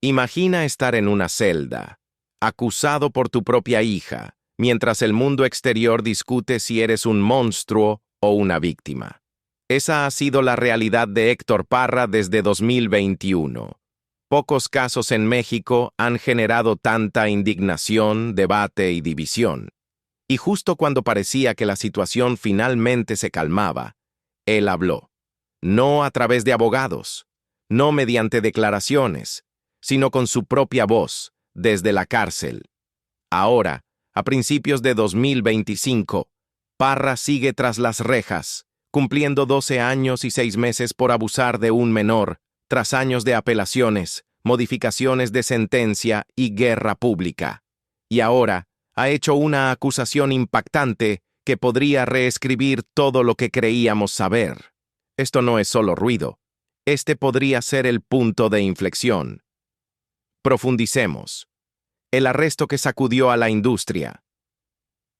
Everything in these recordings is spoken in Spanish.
Imagina estar en una celda, acusado por tu propia hija, mientras el mundo exterior discute si eres un monstruo o una víctima. Esa ha sido la realidad de Héctor Parra desde 2021. Pocos casos en México han generado tanta indignación, debate y división. Y justo cuando parecía que la situación finalmente se calmaba, él habló. No a través de abogados, no mediante declaraciones, sino con su propia voz, desde la cárcel. Ahora, a principios de 2025, Parra sigue tras las rejas, cumpliendo 12 años y 6 meses por abusar de un menor, tras años de apelaciones, modificaciones de sentencia y guerra pública. Y ahora, ha hecho una acusación impactante que podría reescribir todo lo que creíamos saber. Esto no es solo ruido. Este podría ser el punto de inflexión. Profundicemos. El arresto que sacudió a la industria.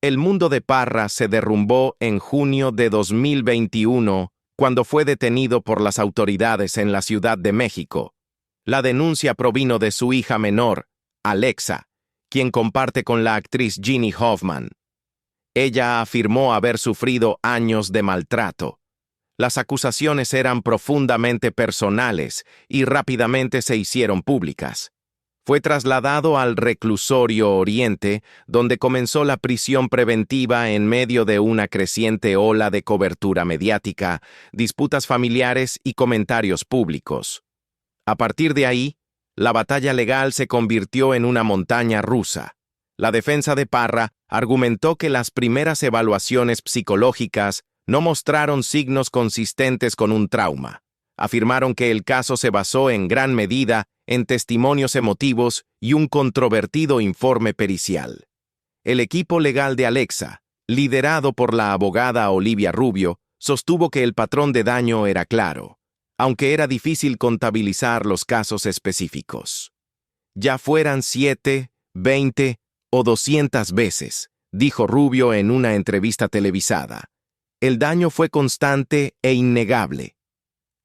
El mundo de Parra se derrumbó en junio de 2021 cuando fue detenido por las autoridades en la Ciudad de México. La denuncia provino de su hija menor, Alexa, quien comparte con la actriz Ginny Hoffman. Ella afirmó haber sufrido años de maltrato. Las acusaciones eran profundamente personales y rápidamente se hicieron públicas. Fue trasladado al reclusorio Oriente, donde comenzó la prisión preventiva en medio de una creciente ola de cobertura mediática, disputas familiares y comentarios públicos. A partir de ahí, la batalla legal se convirtió en una montaña rusa. La defensa de Parra argumentó que las primeras evaluaciones psicológicas no mostraron signos consistentes con un trauma. Afirmaron que el caso se basó en gran medida en testimonios emotivos y un controvertido informe pericial. El equipo legal de Alexa, liderado por la abogada Olivia Rubio, sostuvo que el patrón de daño era claro, aunque era difícil contabilizar los casos específicos. Ya fueran 7, 20 o 200 veces, dijo Rubio en una entrevista televisada. El daño fue constante e innegable.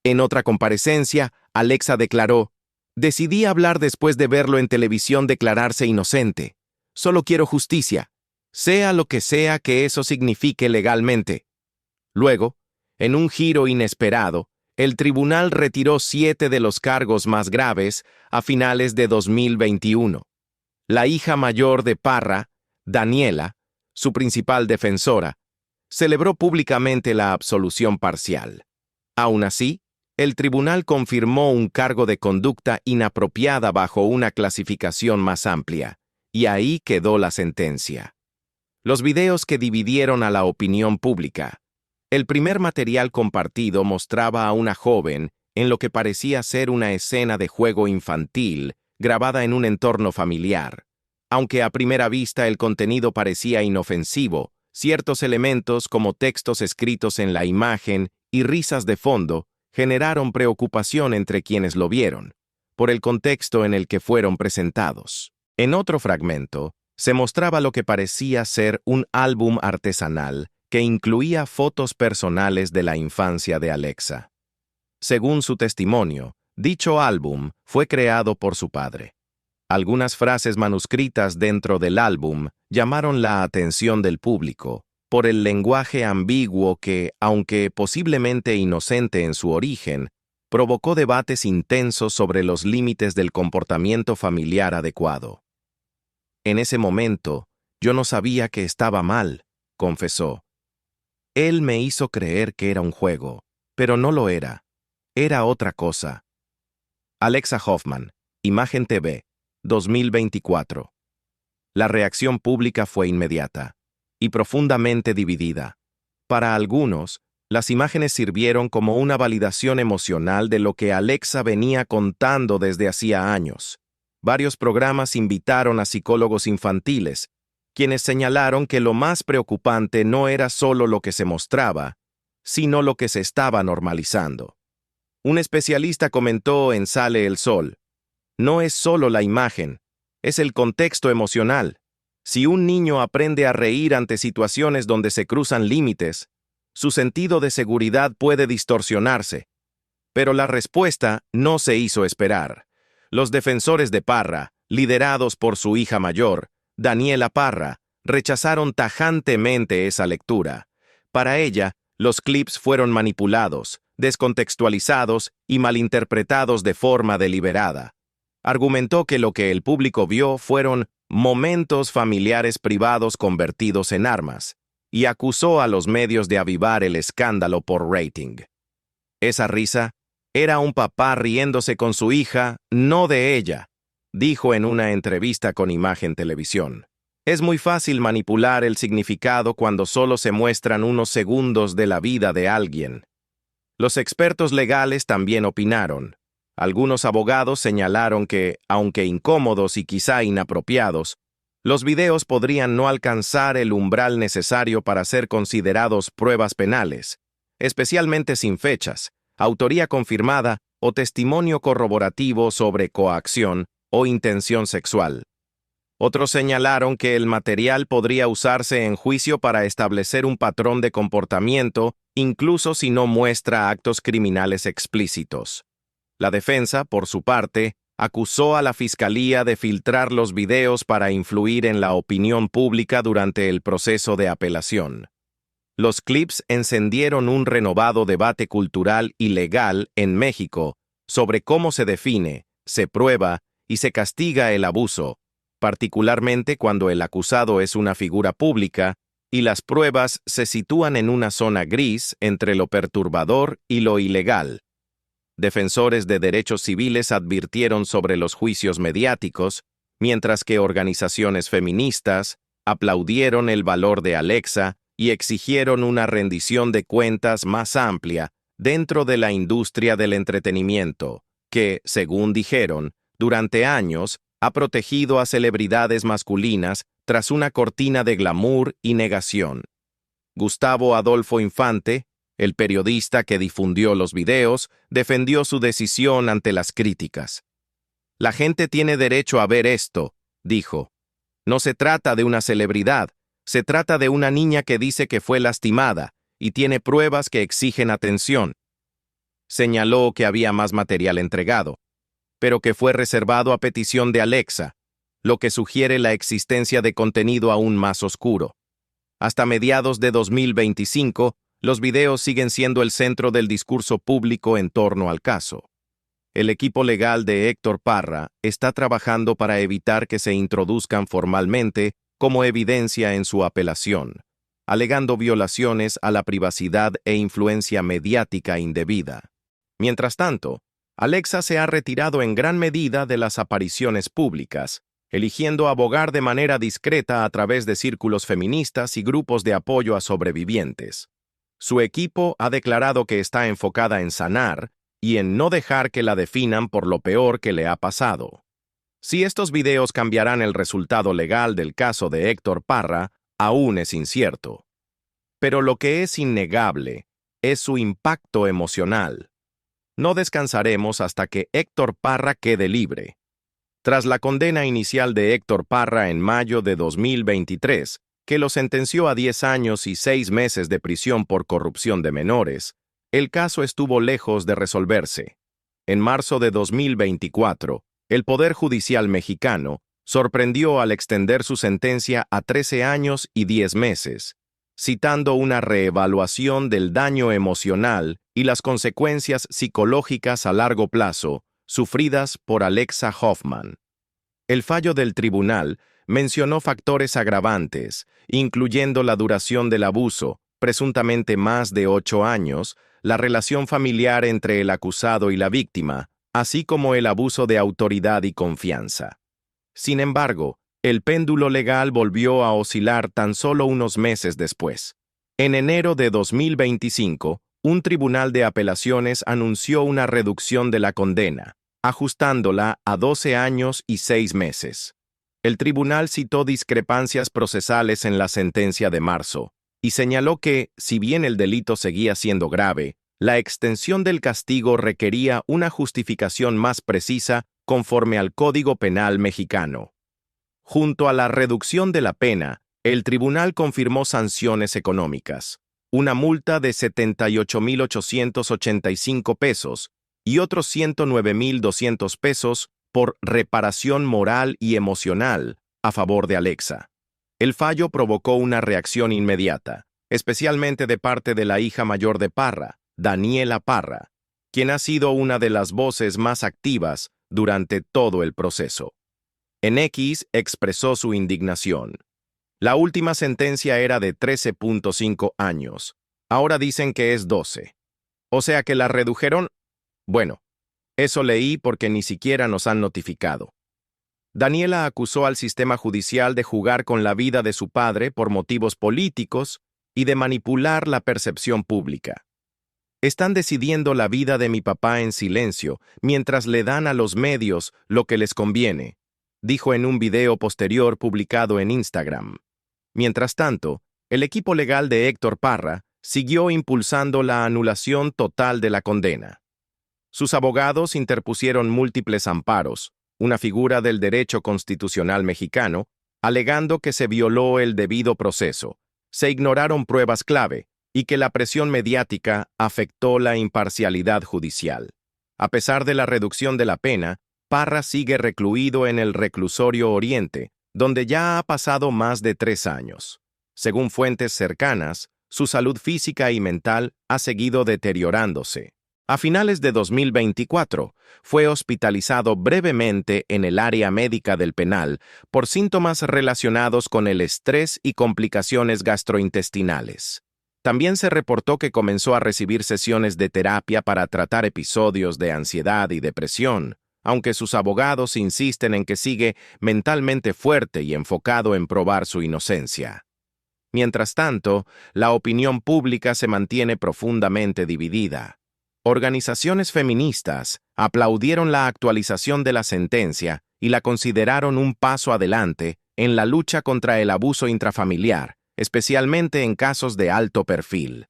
En otra comparecencia, Alexa declaró: «Decidí hablar después de verlo en televisión declararse inocente. Solo quiero justicia, sea lo que sea que eso signifique legalmente». Luego, en un giro inesperado, el tribunal retiró 7 de los cargos más graves a finales de 2021. La hija mayor de Parra, Daniela, su principal defensora, celebró públicamente la absolución parcial. Aún así, el tribunal confirmó un cargo de conducta inapropiada bajo una clasificación más amplia, y ahí quedó la sentencia. Los videos que dividieron a la opinión pública. El primer material compartido mostraba a una joven en lo que parecía ser una escena de juego infantil grabada en un entorno familiar. Aunque a primera vista el contenido parecía inofensivo, ciertos elementos como textos escritos en la imagen y risas de fondo generaron preocupación entre quienes lo vieron, por el contexto en el que fueron presentados. En otro fragmento, se mostraba lo que parecía ser un álbum artesanal que incluía fotos personales de la infancia de Alexa. Según su testimonio, dicho álbum fue creado por su padre. Algunas frases manuscritas dentro del álbum llamaron la atención del público por el lenguaje ambiguo que, aunque posiblemente inocente en su origen, provocó debates intensos sobre los límites del comportamiento familiar adecuado. En ese momento, yo no sabía que estaba mal, confesó. Él me hizo creer que era un juego, pero no lo era. Era otra cosa. Alexa Hoffman, Imagen TV, 2024. La reacción pública fue inmediata y profundamente dividida. Para algunos, las imágenes sirvieron como una validación emocional de lo que Alexa venía contando desde hacía años. Varios programas invitaron a psicólogos infantiles, quienes señalaron que lo más preocupante no era solo lo que se mostraba, sino lo que se estaba normalizando. Un especialista comentó en Sale el Sol: «No es solo la imagen, es el contexto emocional. Si un niño aprende a reír ante situaciones donde se cruzan límites, su sentido de seguridad puede distorsionarse». Pero la respuesta no se hizo esperar. Los defensores de Parra, liderados por su hija mayor, Daniela Parra, rechazaron tajantemente esa lectura. Para ella, los clips fueron manipulados, descontextualizados y malinterpretados de forma deliberada. Argumentó que lo que el público vio fueron momentos familiares privados convertidos en armas, y acusó a los medios de avivar el escándalo por rating. Esa risa era un papá riéndose con su hija, no de ella, dijo en una entrevista con Imagen Televisión. Es muy fácil manipular el significado cuando solo se muestran unos segundos de la vida de alguien. Los expertos legales también opinaron. Algunos abogados señalaron que, aunque incómodos y quizá inapropiados, los videos podrían no alcanzar el umbral necesario para ser considerados pruebas penales, especialmente sin fechas, autoría confirmada o testimonio corroborativo sobre coacción o intención sexual. Otros señalaron que el material podría usarse en juicio para establecer un patrón de comportamiento, incluso si no muestra actos criminales explícitos. La defensa, por su parte, acusó a la Fiscalía de filtrar los videos para influir en la opinión pública durante el proceso de apelación. Los clips encendieron un renovado debate cultural y legal en México sobre cómo se define, se prueba y se castiga el abuso, particularmente cuando el acusado es una figura pública y las pruebas se sitúan en una zona gris entre lo perturbador y lo ilegal. Defensores de derechos civiles advirtieron sobre los juicios mediáticos, mientras que organizaciones feministas aplaudieron el valor de Alexa y exigieron una rendición de cuentas más amplia dentro de la industria del entretenimiento, que, según dijeron, durante años ha protegido a celebridades masculinas tras una cortina de glamour y negación. Gustavo Adolfo Infante, el periodista que difundió los videos, defendió su decisión ante las críticas. La gente tiene derecho a ver esto, dijo. No se trata de una celebridad, se trata de una niña que dice que fue lastimada y tiene pruebas que exigen atención. Señaló que había más material entregado, pero que fue reservado a petición de Alexa, lo que sugiere la existencia de contenido aún más oscuro. Hasta mediados de 2025, los videos siguen siendo el centro del discurso público en torno al caso. El equipo legal de Héctor Parra está trabajando para evitar que se introduzcan formalmente como evidencia en su apelación, alegando violaciones a la privacidad e influencia mediática indebida. Mientras tanto, Alexa se ha retirado en gran medida de las apariciones públicas, eligiendo abogar de manera discreta a través de círculos feministas y grupos de apoyo a sobrevivientes. Su equipo ha declarado que está enfocada en sanar y en no dejar que la definan por lo peor que le ha pasado. Si estos videos cambiarán el resultado legal del caso de Héctor Parra, aún es incierto. Pero lo que es innegable es su impacto emocional. No descansaremos hasta que Héctor Parra quede libre. Tras la condena inicial de Héctor Parra en mayo de 2023, que lo sentenció a 10 años y 6 meses de prisión por corrupción de menores, el caso estuvo lejos de resolverse. En marzo de 2024, el Poder Judicial mexicano sorprendió al extender su sentencia a 13 años y 10 meses, citando una reevaluación del daño emocional y las consecuencias psicológicas a largo plazo sufridas por Alexa Hoffman. El fallo del tribunal mencionó factores agravantes, incluyendo la duración del abuso, presuntamente más de 8 años, la relación familiar entre el acusado y la víctima, así como el abuso de autoridad y confianza. Sin embargo, el péndulo legal volvió a oscilar tan solo unos meses después. En enero de 2025, un tribunal de apelaciones anunció una reducción de la condena, ajustándola a 12 años y 6 meses. El tribunal citó discrepancias procesales en la sentencia de marzo y señaló que, si bien el delito seguía siendo grave, la extensión del castigo requería una justificación más precisa conforme al Código Penal mexicano. Junto a la reducción de la pena, el tribunal confirmó sanciones económicas, una multa de 78,885 pesos y otros 109,200 pesos por reparación moral y emocional a favor de Alexa. El fallo provocó una reacción inmediata, especialmente de parte de la hija mayor de Parra, Daniela Parra, quien ha sido una de las voces más activas durante todo el proceso. En X expresó su indignación. La última sentencia era de 13.5 años. Ahora dicen que es 12. O sea que la redujeron. Bueno, eso leí porque ni siquiera nos han notificado. Daniela acusó al sistema judicial de jugar con la vida de su padre por motivos políticos y de manipular la percepción pública. Están decidiendo la vida de mi papá en silencio, mientras le dan a los medios lo que les conviene, dijo en un video posterior publicado en Instagram. Mientras tanto, el equipo legal de Héctor Parra siguió impulsando la anulación total de la condena. Sus abogados interpusieron múltiples amparos, una figura del derecho constitucional mexicano, alegando que se violó el debido proceso, se ignoraron pruebas clave y que la presión mediática afectó la imparcialidad judicial. A pesar de la reducción de la pena, Parra sigue recluido en el reclusorio Oriente, donde ya ha pasado más de 3 años. Según fuentes cercanas, su salud física y mental ha seguido deteriorándose. A finales de 2024, fue hospitalizado brevemente en el área médica del penal por síntomas relacionados con el estrés y complicaciones gastrointestinales. También se reportó que comenzó a recibir sesiones de terapia para tratar episodios de ansiedad y depresión, aunque sus abogados insisten en que sigue mentalmente fuerte y enfocado en probar su inocencia. Mientras tanto, la opinión pública se mantiene profundamente dividida. Organizaciones feministas aplaudieron la actualización de la sentencia y la consideraron un paso adelante en la lucha contra el abuso intrafamiliar, especialmente en casos de alto perfil.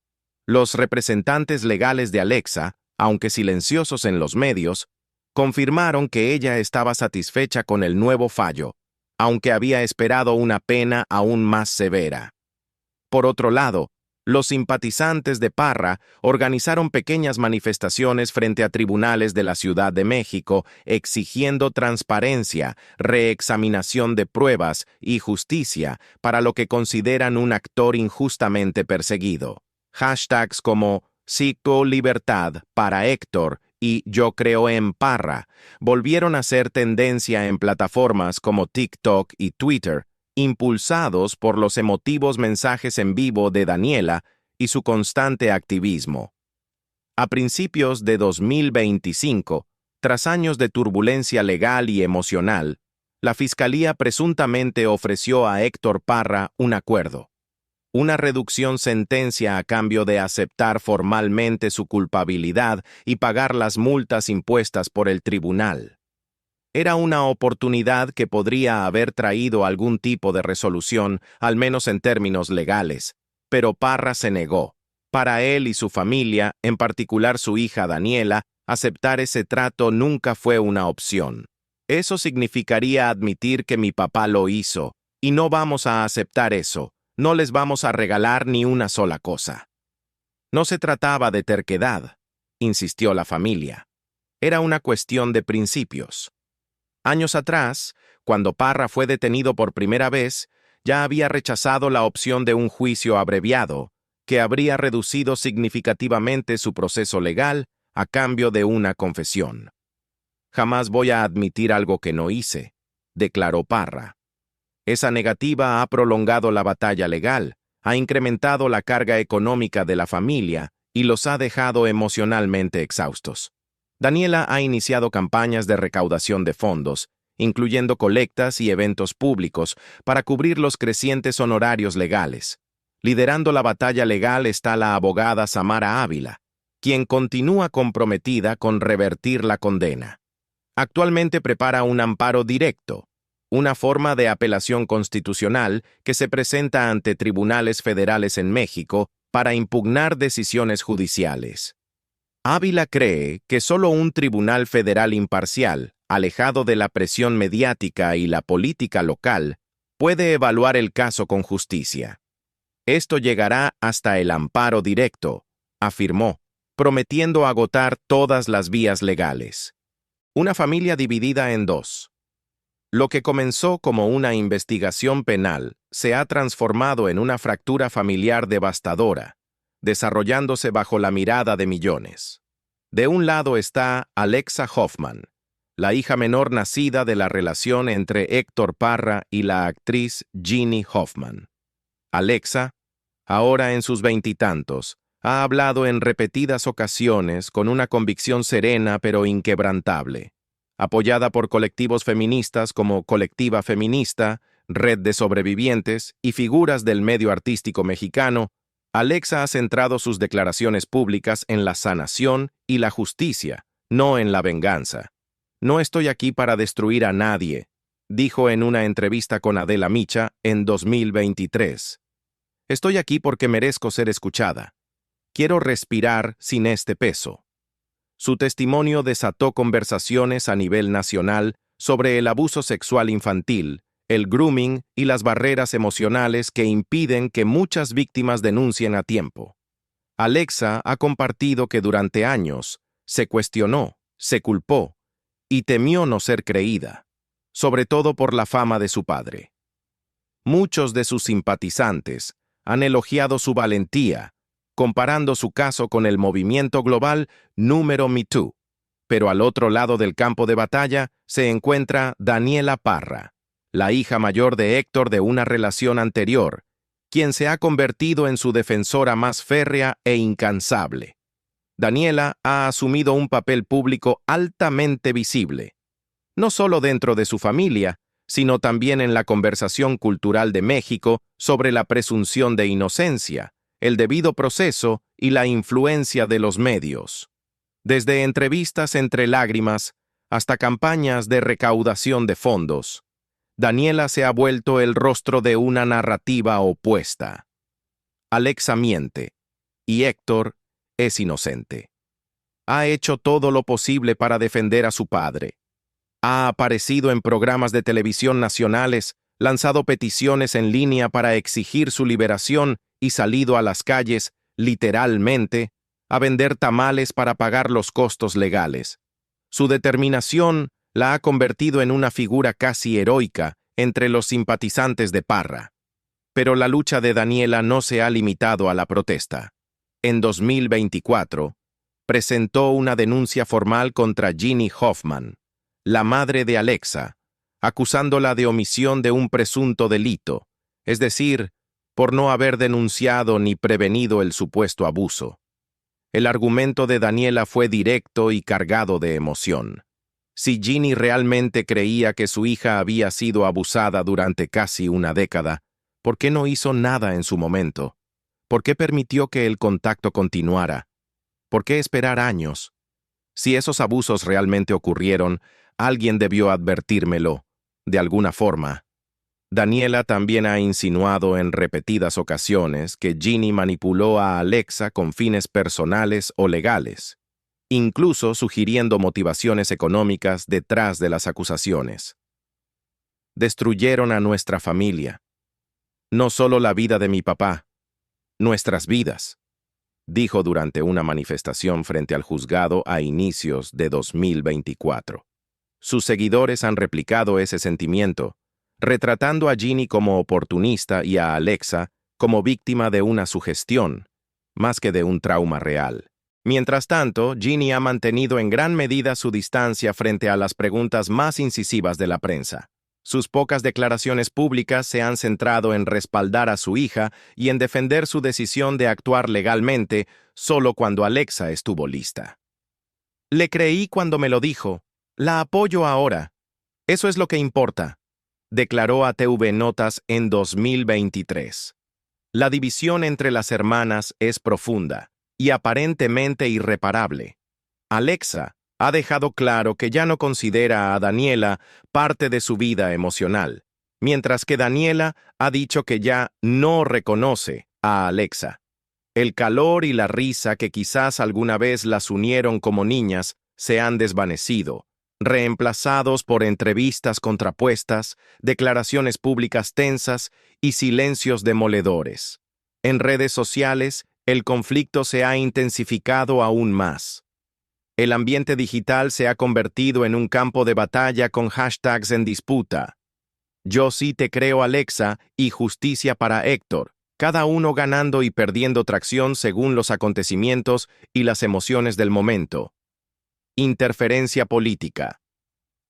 Los representantes legales de Alexa, aunque silenciosos en los medios, confirmaron que ella estaba satisfecha con el nuevo fallo, aunque había esperado una pena aún más severa. Por otro lado, los simpatizantes de Parra organizaron pequeñas manifestaciones frente a tribunales de la Ciudad de México exigiendo transparencia, reexaminación de pruebas y justicia para lo que consideran un actor injustamente perseguido. Hashtags como Cito Libertad para Héctor y Yo creo en Parra volvieron a ser tendencia en plataformas como TikTok y Twitter, impulsados por los emotivos mensajes en vivo de Daniela y su constante activismo. A principios de 2025, tras años de turbulencia legal y emocional, la Fiscalía presuntamente ofreció a Héctor Parra un acuerdo, una reducción sentencia a cambio de aceptar formalmente su culpabilidad y pagar las multas impuestas por el tribunal. Era una oportunidad que podría haber traído algún tipo de resolución, al menos en términos legales, pero Parra se negó. Para él y su familia, en particular su hija Daniela, aceptar ese trato nunca fue una opción. Eso significaría admitir que mi papá lo hizo, y no vamos a aceptar eso, no les vamos a regalar ni una sola cosa. No se trataba de terquedad, insistió la familia. Era una cuestión de principios. Años atrás, cuando Parra fue detenido por primera vez, ya había rechazado la opción de un juicio abreviado, que habría reducido significativamente su proceso legal a cambio de una confesión. Jamás voy a admitir algo que no hice, declaró Parra. Esa negativa ha prolongado la batalla legal, ha incrementado la carga económica de la familia y los ha dejado emocionalmente exhaustos. Daniela ha iniciado campañas de recaudación de fondos, incluyendo colectas y eventos públicos, para cubrir los crecientes honorarios legales. Liderando la batalla legal está la abogada Samara Ávila, quien continúa comprometida con revertir la condena. Actualmente prepara un amparo directo, una forma de apelación constitucional que se presenta ante tribunales federales en México para impugnar decisiones judiciales. Ávila cree que solo un tribunal federal imparcial, alejado de la presión mediática y la política local, puede evaluar el caso con justicia. Esto llegará hasta el amparo directo, afirmó, prometiendo agotar todas las vías legales. Una familia dividida en dos. Lo que comenzó como una investigación penal se ha transformado en una fractura familiar devastadora, desarrollándose bajo la mirada de millones. De un lado está Alexa Hoffman, la hija menor nacida de la relación entre Héctor Parra y la actriz Ginny Hoffman. Alexa, ahora en sus veintitantos, ha hablado en repetidas ocasiones con una convicción serena pero inquebrantable. Apoyada por colectivos feministas como Colectiva Feminista, Red de Sobrevivientes y figuras del medio artístico mexicano, Alexa ha centrado sus declaraciones públicas en la sanación y la justicia, no en la venganza. No estoy aquí para destruir a nadie, dijo en una entrevista con Adela Micha en 2023. Estoy aquí porque merezco ser escuchada. Quiero respirar sin este peso. Su testimonio desató conversaciones a nivel nacional sobre el abuso sexual infantil, el grooming y las barreras emocionales que impiden que muchas víctimas denuncien a tiempo. Alexa ha compartido que durante años se cuestionó, se culpó y temió no ser creída, sobre todo por la fama de su padre. Muchos de sus simpatizantes han elogiado su valentía, comparando su caso con el movimiento global número Me Too. Pero al otro lado del campo de batalla se encuentra Daniela Parra, la hija mayor de Héctor de una relación anterior, quien se ha convertido en su defensora más férrea e incansable. Daniela ha asumido un papel público altamente visible, no solo dentro de su familia, sino también en la conversación cultural de México sobre la presunción de inocencia, el debido proceso y la influencia de los medios. Desde entrevistas entre lágrimas hasta campañas de recaudación de fondos, Daniela se ha vuelto el rostro de una narrativa opuesta. Alexa miente, y Héctor es inocente. Ha hecho todo lo posible para defender a su padre. Ha aparecido en programas de televisión nacionales, lanzado peticiones en línea para exigir su liberación y salido a las calles, literalmente, a vender tamales para pagar los costos legales. Su determinación la ha convertido en una figura casi heroica entre los simpatizantes de Parra. Pero la lucha de Daniela no se ha limitado a la protesta. En 2024, presentó una denuncia formal contra Ginny Hoffman, la madre de Alexa, acusándola de omisión de un presunto delito, es decir, por no haber denunciado ni prevenido el supuesto abuso. El argumento de Daniela fue directo y cargado de emoción. Si Ginny realmente creía que su hija había sido abusada durante casi una década, ¿por qué no hizo nada en su momento? ¿Por qué permitió que el contacto continuara? ¿Por qué esperar años? Si esos abusos realmente ocurrieron, alguien debió advertírmelo, de alguna forma. Daniela también ha insinuado en repetidas ocasiones que Ginny manipuló a Alexa con fines personales o legales, incluso sugiriendo motivaciones económicas detrás de las acusaciones. Destruyeron a nuestra familia. No solo la vida de mi papá, nuestras vidas, dijo durante una manifestación frente al juzgado a inicios de 2024. Sus seguidores han replicado ese sentimiento, retratando a Ginny como oportunista y a Alexa como víctima de una sugestión, más que de un trauma real. Mientras tanto, Ginny ha mantenido en gran medida su distancia frente a las preguntas más incisivas de la prensa. Sus pocas declaraciones públicas se han centrado en respaldar a su hija y en defender su decisión de actuar legalmente solo cuando Alexa estuvo lista. Le creí cuando me lo dijo. La apoyo ahora. Eso es lo que importa, declaró a TV Notas en 2023. La división entre las hermanas es profunda y aparentemente irreparable. Alexa ha dejado claro que ya no considera a Daniela parte de su vida emocional, mientras que Daniela ha dicho que ya no reconoce a Alexa. El calor y la risa que quizás alguna vez las unieron como niñas se han desvanecido, reemplazados por entrevistas contrapuestas, declaraciones públicas tensas y silencios demoledores. En redes sociales, el conflicto se ha intensificado aún más. El ambiente digital se ha convertido en un campo de batalla con hashtags en disputa. Yo sí te creo, Alexa, y justicia para Héctor, cada uno ganando y perdiendo tracción según los acontecimientos y las emociones del momento. Interferencia política.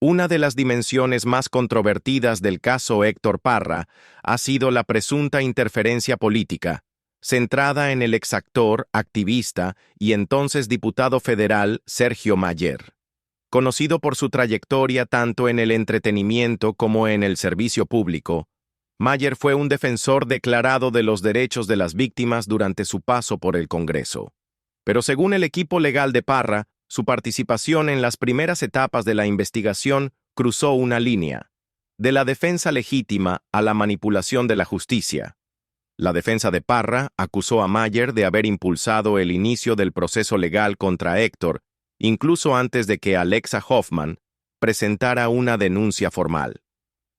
Una de las dimensiones más controvertidas del caso Héctor Parra ha sido la presunta interferencia política, centrada en el exactor, activista y entonces diputado federal Sergio Mayer. Conocido por su trayectoria tanto en el entretenimiento como en el servicio público, Mayer fue un defensor declarado de los derechos de las víctimas durante su paso por el Congreso. Pero según el equipo legal de Parra, su participación en las primeras etapas de la investigación cruzó una línea, de la defensa legítima a la manipulación de la justicia. La defensa de Parra acusó a Mayer de haber impulsado el inicio del proceso legal contra Héctor, incluso antes de que Alexa Hoffman presentara una denuncia formal.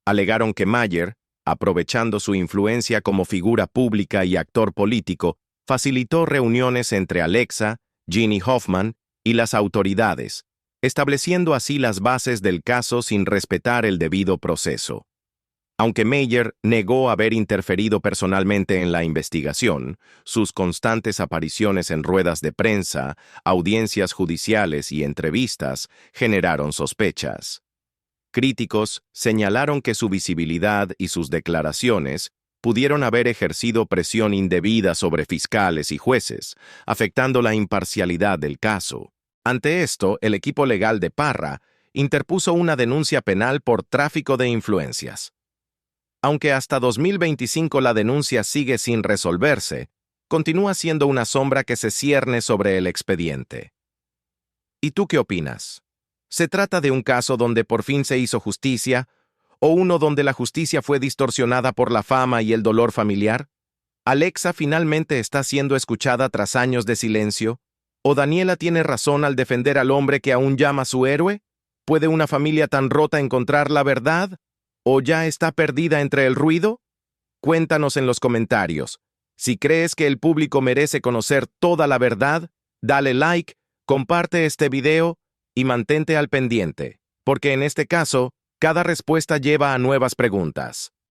Alegaron que Mayer, aprovechando su influencia como figura pública y actor político, facilitó reuniones entre Alexa, Ginny Hoffman y las autoridades, estableciendo así las bases del caso sin respetar el debido proceso. Aunque Mayer negó haber interferido personalmente en la investigación, sus constantes apariciones en ruedas de prensa, audiencias judiciales y entrevistas generaron sospechas. Críticos señalaron que su visibilidad y sus declaraciones pudieron haber ejercido presión indebida sobre fiscales y jueces, afectando la imparcialidad del caso. Ante esto, el equipo legal de Parra interpuso una denuncia penal por tráfico de influencias. Aunque hasta 2025 la denuncia sigue sin resolverse, continúa siendo una sombra que se cierne sobre el expediente. ¿Y tú qué opinas? ¿Se trata de un caso donde por fin se hizo justicia, o uno donde la justicia fue distorsionada por la fama y el dolor familiar? ¿Alexa finalmente está siendo escuchada tras años de silencio? ¿O Daniela tiene razón al defender al hombre que aún llama su héroe? ¿Puede una familia tan rota encontrar la verdad? ¿O ya está perdida entre el ruido? Cuéntanos en los comentarios. Si crees que el público merece conocer toda la verdad, dale like, comparte este video y mantente al pendiente, porque en este caso, cada respuesta lleva a nuevas preguntas.